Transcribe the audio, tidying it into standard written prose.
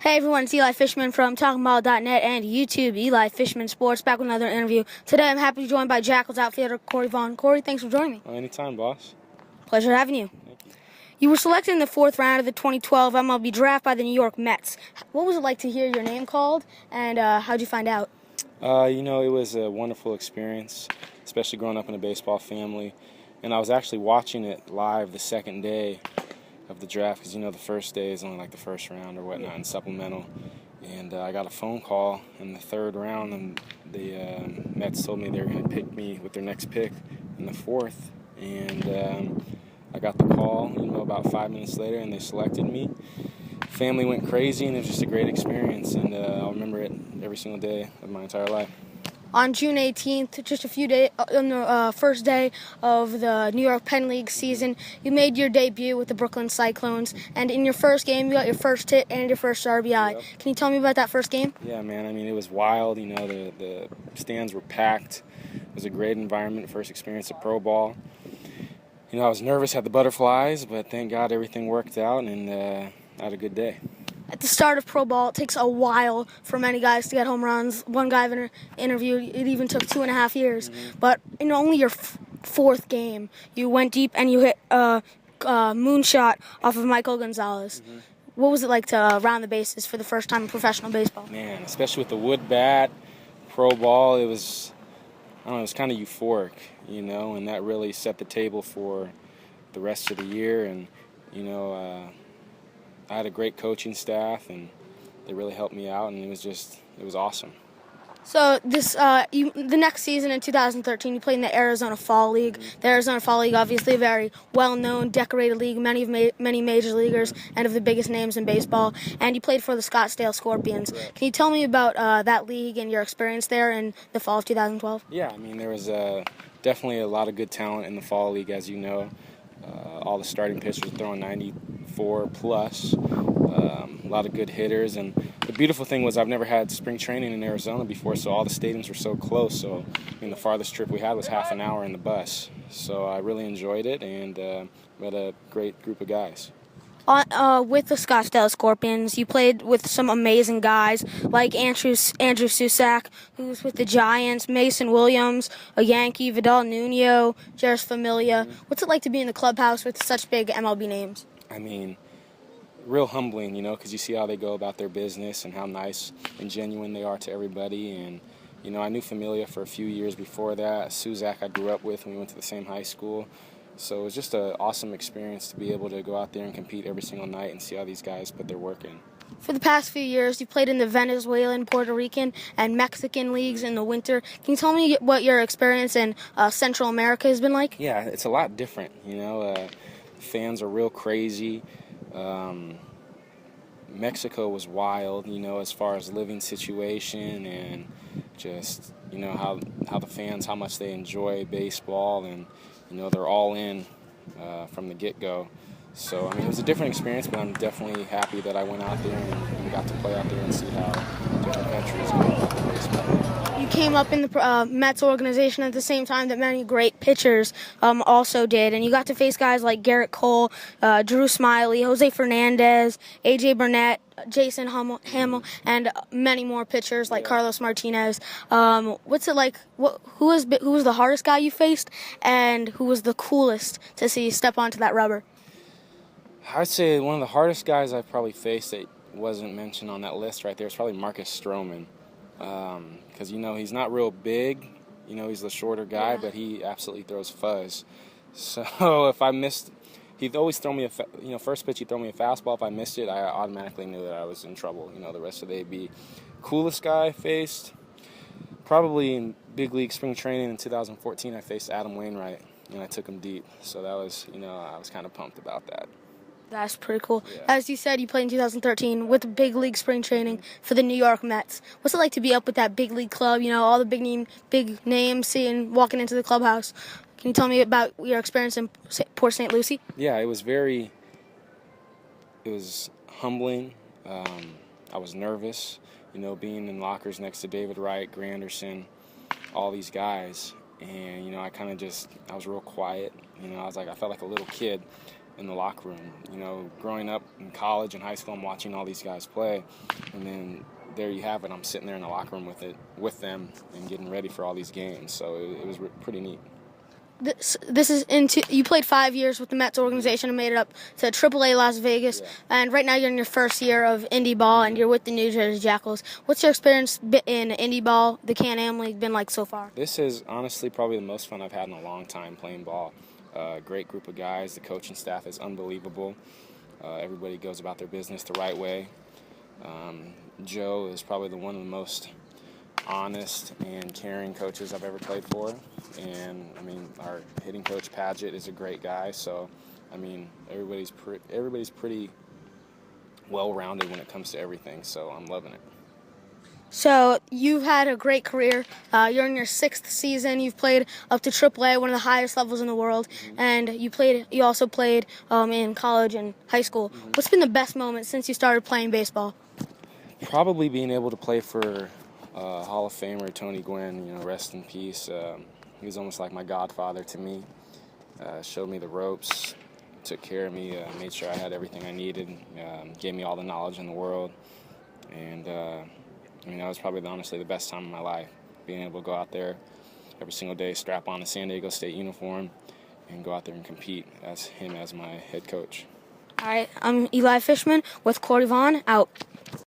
Hey everyone, it's Eli Fishman from TalkingBall.net and YouTube, Eli Fishman Sports, back with another interview. Today I'm happy to be joined by Jackals outfielder Cory Vaughn. Cory, thanks for joining me. Anytime, boss. Pleasure having you. Thank you. You were selected in the 4th round of the 2012 MLB draft by the New York Mets. What was it like to hear your name called, and how'd you find out? It was a wonderful experience, especially growing up in a baseball family. And I was actually watching it live the second day of the draft because, the first day is only like the first round or whatnot in supplemental. And I got a phone call in the 3rd round, and the Mets told me they were going to pick me with their next pick in the 4th. And I got the call, about 5 minutes later, and they selected me. Family went crazy, and it was just a great experience, and I'll remember it every single day of my entire life. On June 18th, just a few days on the first day of the New York Penn League season, you made your debut with the Brooklyn Cyclones, and in your first game, you got your first hit and your first RBI. Yep. Can you tell me about that first game? Yeah, man. It was wild. The stands were packed. It was a great environment. First experience of pro ball. I was nervous, had the butterflies, but thank God everything worked out, and I had a good day. At the start of pro ball, it takes a while for many guys to get home runs. One guy I've interviewed, it even took 2.5 years. Mm-hmm. But in only your 4th game, you went deep and you hit a moonshot off of Michael Gonzalez. Mm-hmm. What was it like to round the bases for the first time in professional baseball? Man, especially with the wood bat, pro ball, it was kind of euphoric, and that really set the table for the rest of the year. And, I had a great coaching staff, and they really helped me out, and it was awesome. So the next season in 2013, you played in the Arizona Fall League. Mm-hmm. The Arizona Fall League, obviously a very well-known, decorated league, many major leaguers and of the biggest names in baseball. And you played for the Scottsdale Scorpions. Correct. Can you tell me about that league and your experience there in the fall of 2012? Yeah, there was definitely a lot of good talent in the Fall League, as you know. All the starting pitchers were throwing 94 plus. A lot of good hitters, and the beautiful thing was I've never had spring training in Arizona before, so all the stadiums were so close. So the farthest trip we had was half an hour in the bus. So I really enjoyed it, and we had a great group of guys. With the Scottsdale Scorpions, you played with some amazing guys like Andrew Susak, who was with the Giants, Mason Williams, a Yankee, Vidal Nuno, Jeris Familia. Mm-hmm. What's it like to be in the clubhouse with such big MLB names? Real humbling, because you see how they go about their business and how nice and genuine they are to everybody. And, I knew Familia for a few years before that. Susak I grew up with when we went to the same high school. So it was just an awesome experience to be able to go out there and compete every single night and see how these guys put their work in. For the past few years, you played in the Venezuelan, Puerto Rican, and Mexican leagues in the winter. Can you tell me what your experience in Central America has been like? Yeah, it's a lot different, fans are real crazy. Mexico was wild, as far as living situation and just, how the fans, how much they enjoy baseball, and, they're all in from the get-go. So, it was a different experience, but I'm definitely happy that I went out there and got to play out there and see how different countries go about baseball. You came up in the Mets organization at the same time that many great pitchers also did, and you got to face guys like Garrett Cole, Drew Smiley, Jose Fernandez, A.J. Burnett, Jason Hamill, and many more pitchers like Carlos Martinez. What's it like? Who was the hardest guy you faced, and who was the coolest to see step onto that rubber? I'd say one of the hardest guys I've probably faced that wasn't mentioned on that list right there is probably Marcus Stroman. Because, he's not real big. He's the shorter guy, but he absolutely throws fuzz. So if I missed, he'd always throw me first pitch he'd throw me a fastball. If I missed it, I automatically knew that I was in trouble. The rest of the day would be coolest guy I faced. Probably in big league spring training in 2014, I faced Adam Wainwright, and I took him deep. So that was, I was kind of pumped about that. That's pretty cool. Yeah. As you said, you played in 2013 with the big league spring training for the New York Mets. What's it like to be up with that big league club? All the big names, walking into the clubhouse. Can you tell me about your experience in Port St. Lucie? Yeah, it was humbling. I was nervous, being in lockers next to David Wright, Granderson, all these guys. And, I was real quiet. I felt like a little kid. in the locker room. You know, growing up in college and high school, I'm watching all these guys play, and then there you have it. I'm sitting there in the locker room with them and getting ready for all these games. So it was pretty neat. This is you played 5 years with the Mets organization and made it up to AAA Las Vegas, Yeah. and right now you're in your first year of indie ball and you're with the New Jersey Jackals. What's your experience in indie ball, the Can-Am League, been like so far? This is honestly probably the most fun I've had in a long time playing ball. Great group of guys. The coaching staff is unbelievable. Everybody goes about their business the right way. Joe is probably one of the most honest and caring coaches I've ever played for, and I mean our hitting coach Paget is a great guy. So I mean everybody's pretty well-rounded when it comes to everything. So I'm loving it. So you've had a great career. You're in your 6th season. You've played up to AAA, one of the highest levels in the world, and you also played in college and high school. What's been the best moment since you started playing baseball? Probably being able to play for Hall of Famer Tony Gwynn. You know, rest in peace. He was almost like my godfather to me. Showed me the ropes, took care of me, made sure I had everything I needed, gave me all the knowledge in the world, and I mean that was probably honestly the best time of my life. Being able to go out there every single day, strap on a San Diego State uniform, and go out there and compete as him as my head coach. All right, I'm Eli Fishman with Cory Vaughn, out.